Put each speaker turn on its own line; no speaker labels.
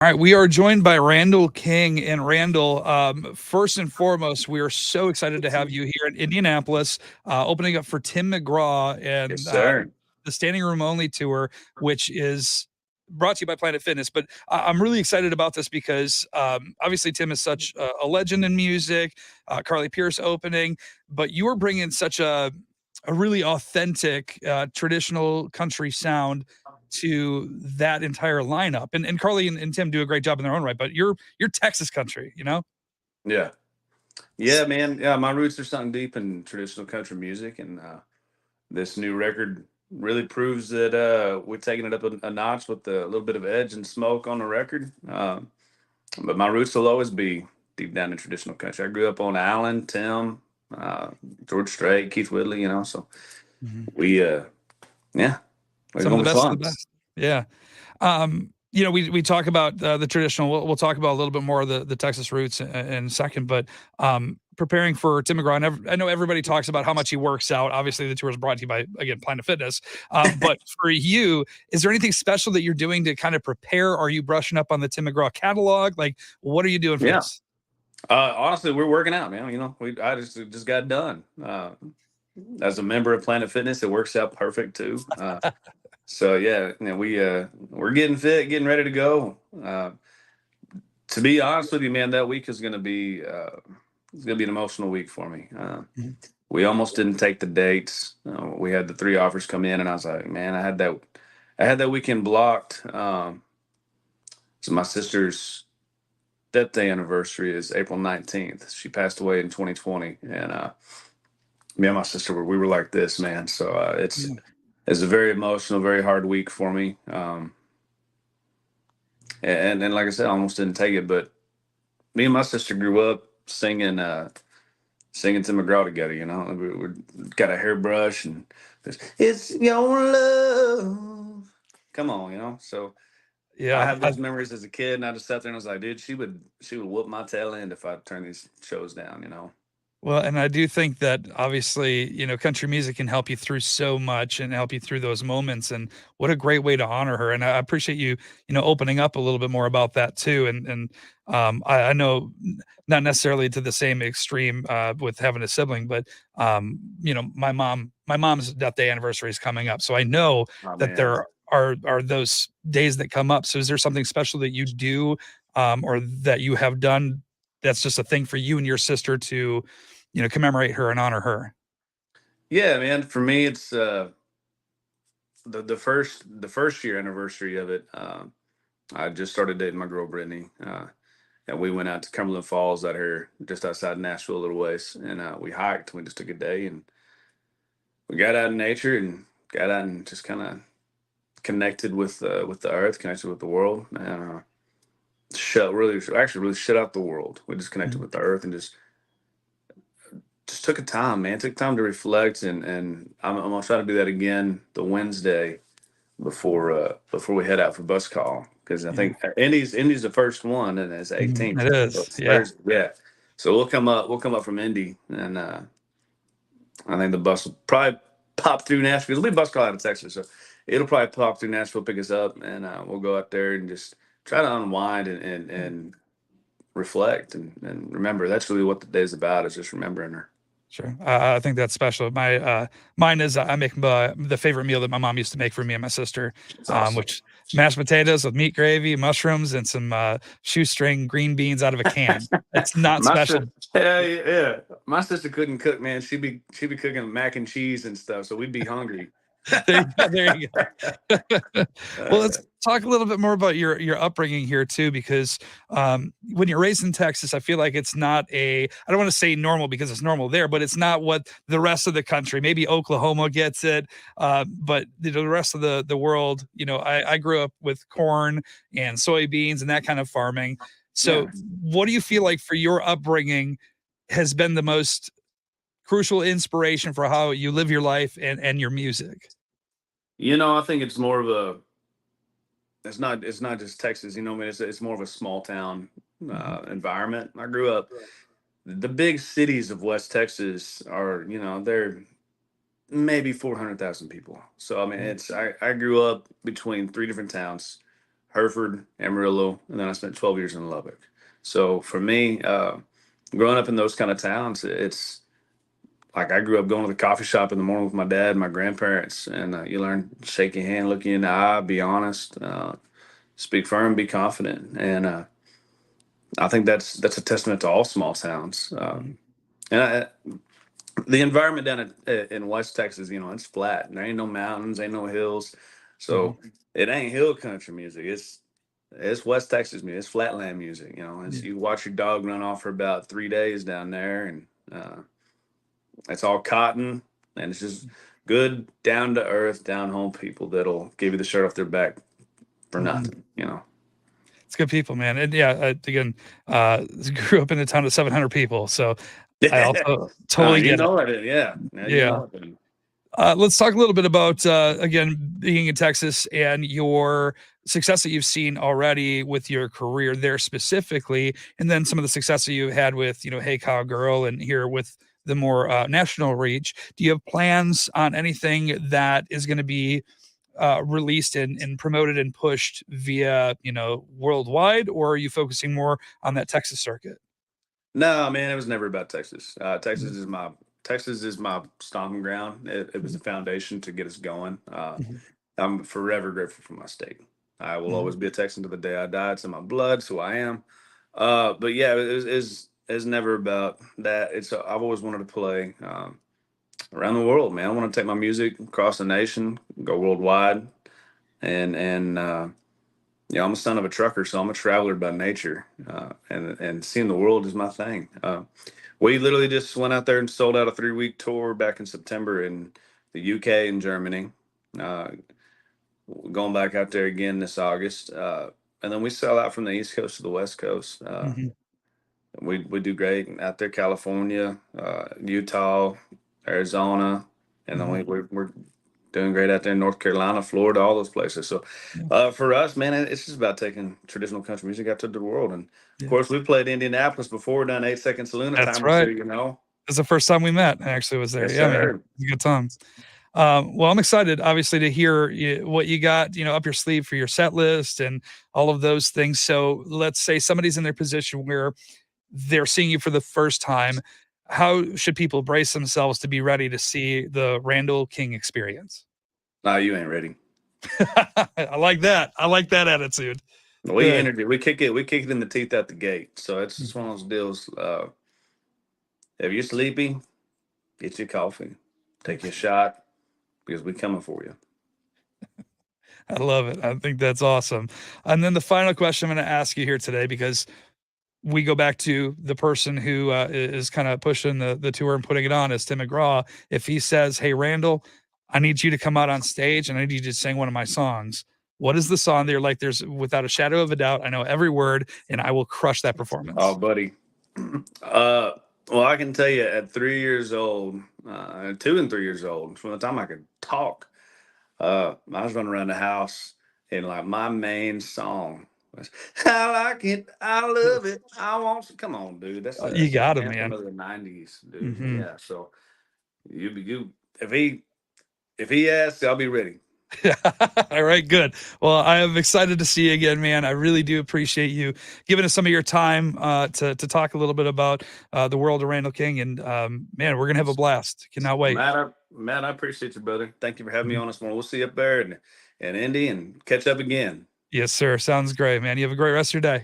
All right, we are joined by Randall King. And Randall, first and foremost, we are so excited to have you here in Indianapolis, opening up for Tim McGraw
Yes,
and
sir.
the Standing Room Only tour, which is brought to you by Planet Fitness. But I'm really excited about this because obviously Tim is such a legend in music. Carly Pierce opening, but you are bringing such a really authentic traditional country sound to that entire lineup. And Carly and Tim do a great job in their own right, but you're Texas country, you know?
Yeah. Yeah, man. Yeah, my roots are sunk deep in traditional country music, and this new record really proves that we're taking it up a notch with a little bit of edge and smoke on the record. But my roots will always be deep down in traditional country. I grew up on Allen, Tim, uh, George Strait, Keith Whitley, so
Mhm.
we, yeah, it's
Some of
gonna
the
be
best of
fun.
the best. Yeah. We talk about the traditional. We'll talk about a little bit more of the Texas roots in a second, but preparing for Tim McGraw. And I know everybody talks about how much he works out. Obviously, the tour is brought to you by again Planet Fitness. But for you, is there anything special that you're doing to kind of prepare? Are you brushing up on the Tim McGraw catalog? Like, what are you doing for
Yeah.
this?
Honestly, we're working out, man. I just got done. As a member of Planet Fitness, it works out perfect too. So yeah, we're getting fit, getting ready to go. To be honest with you, man, that week is it's gonna be an emotional week for me.
Mhm.
We almost didn't take the dates. We had the three offers come in, and I was like, man, I had that weekend blocked. So my sister's death day anniversary is April 19th. She passed away in 2020, and me and my sister we were like this, man. So it's a very emotional, very hard week for me. And like I said, I almost didn't take it, but me and my sister grew up singing Tim McGraw together. We got a hairbrush and it's your love. Come on, So I
Yeah,
have those memories as a kid, and I just sat there and I was like, dude, she would whoop my tail end if I turn these shows down.
well, and I do think that obviously, country music can help you through so much and help you through those moments. And what a great way to honor her. And I appreciate you, opening up a little bit more about that too. And I know not necessarily to the same extreme with having a sibling, but my mom's death day anniversary is coming up, so I know
Oh
that
man.
there are those days that come up. So is there something special that you do or that you have done that's just a thing for you and your sister to commemorate her and honor her?
Yeah, man. For me, it's the first year anniversary of it. I just started dating my girl Brittany, and we went out to Cumberland Falls out here, just outside Nashville, a little ways, and we hiked. We just took a day and we got out in nature and got out and just kind of connected with the earth, connected with the world, and actually really shut out the world. We just connected
Mhm.
with the earth and just took a time, man. Took time to reflect, and I'm gonna try to do that again the Wednesday before we head out for bus call, because I
Yeah.
think Indy's the first one and it's
Mhm.
18th.
It
So
is.
it's
Yeah.
Thursday, yeah. So we'll come up from Indy, and I think the bus will probably pop through Nashville. It'll be a bus call out of Texas, so it'll probably pop through Nashville, pick us up, and we'll go out there and just try to unwind and reflect and remember. That's really what the day's about, is just remembering her.
Sure. I think that's special. Mine is I make the favorite meal that my mom used to make for me and my sister,
It's awesome.
which mashed potatoes with meat gravy, mushrooms, and some shoestring green beans out of a can. It's not
My
special.
sister, yeah. My sister couldn't cook, man. She'd be cooking mac and cheese and stuff, so we'd be hungry.
There you go. There you go. Well, let's
uh,
talk a little bit more about your upbringing here too, because when you're raised in Texas, I feel like it's not I don't want to say normal because it's normal there, but it's not what the rest of the country. Maybe Oklahoma gets it, but the rest of the world, I grew up with corn and soybeans and that kind of farming.
yeah.
So, what do you feel like for your upbringing has been the most crucial inspiration for how you live your life and your music?
I think it's more of a. It's not just Texas. I mean, it's more of a small town
Mhm.
environment. I grew up. The big cities of West Texas are, they're maybe 400,000 people. So I mean,
Mhm.
I grew up between three different towns. Hereford, Amarillo, and then I spent 12 years in Lubbock. So for me, growing up in those kind of towns, it's like I grew up going to the coffee shop in the morning with my dad and my grandparents, and you learn shake your hand, look you in the eye, be honest, speak firm, be confident, and I think that's a testament to all small towns.
Mhm.
And the environment down in West Texas, it's flat. There ain't no mountains, ain't no hills,
Mhm.
so it ain't hill country music. It's West Texas music. It's flatland music.
Yeah.
You watch your dog run off for about 3 days down there, and it's all cotton, and it's just good, down to earth, down home people that'll give you the shirt off their back for
Mhm.
nothing.
It's good people, man. And yeah, again, grew up in a town of 700 people, so I
Yeah,
also totally
you
get it.
know it. Yeah, yeah, you
Yeah.
know it.
Let's talk a little bit about again being in Texas and your success that you've seen already with your career there specifically, and then some of the success that you had with Hey Cowgirl and here with the more national reach. Do you have plans on anything that is going to be released and promoted and pushed via worldwide, or are you focusing more on that Texas circuit?
No, man, it was never about Texas.
Mhm.
Texas is my stomping ground. It was
Mhm.
the foundation to get us going.
Mhm.
I'm forever grateful for my state. I will
Mhm.
always be a Texan to the day I die. It's in my blood. It's who I am. But yeah, it's never about that. I've always wanted to play around the world, man. I want to take my music across the nation, go worldwide, and I'm a son of a trucker, so I'm a traveler by nature, and seeing the world is my thing. We literally just went out there and sold out a 3-week tour back in September in the UK and Germany. Uh, Going back out there again this August, and then we sell out from the East Coast to the West Coast.
Mhm.
We do great out there, California, Utah, Arizona, and then
Mhm.
we're doing great out there in North Carolina, Florida, all those places. So
Yeah.
for us, man, it's just about taking traditional country music out to the world. And of
Yeah.
course, we played Indianapolis before, done 8 Second Saloon a
That's
time or
right.
two.
It's the first time we met. I actually was there.
Yes,
Yeah, man.
sir.
It was a good time. Well, I'm excited, obviously, to hear what you got, up your sleeve for your set list and all of those things. So let's say somebody's in their position where they're seeing you for the first time. How should people brace themselves to be ready to see the Randall King experience?
No, you ain't ready.
I like that. I like that attitude.
We
Good.
entered it. We kick it in the teeth out the gate. So it's just one
Mhm.
of those deals. If you're sleepy, get your coffee, take your shot, because we coming for you.
I love it. I think that's awesome. And then the final question I'm going to ask you here today, because we go back to the person who is kind of pushing the tour and putting it on is Tim McGraw. If he says, "Hey Randall, I need you to come out on stage and I need you to sing one of my songs," what is the song that you're like, there's without a shadow of a doubt, I know every word and I will crush that
Oh,
performance?
buddy. Well, I can tell you at 3 years old, 2 and 3 years old, from the time I could talk, I was running around the house and like my main song was "I like it, I love it, I want to." Come on, dude. That's
You
the
got him,
anthem
man.
of the '90s, dude.
Hmm.
Yeah. So you if he asks, I'll be ready.
All right, good. Well, I am excited to see you again, man. I really do appreciate you giving us some of your time to talk a little bit about the world of Randall King. And man, we're gonna have a blast. Cannot
Well,
wait.
Matt, I appreciate you, brother. Thank you for having me
Mhm.
on this morning. We'll see you up there in Indy and catch up again.
Yes, sir. Sounds great, man. You have a great rest of your day.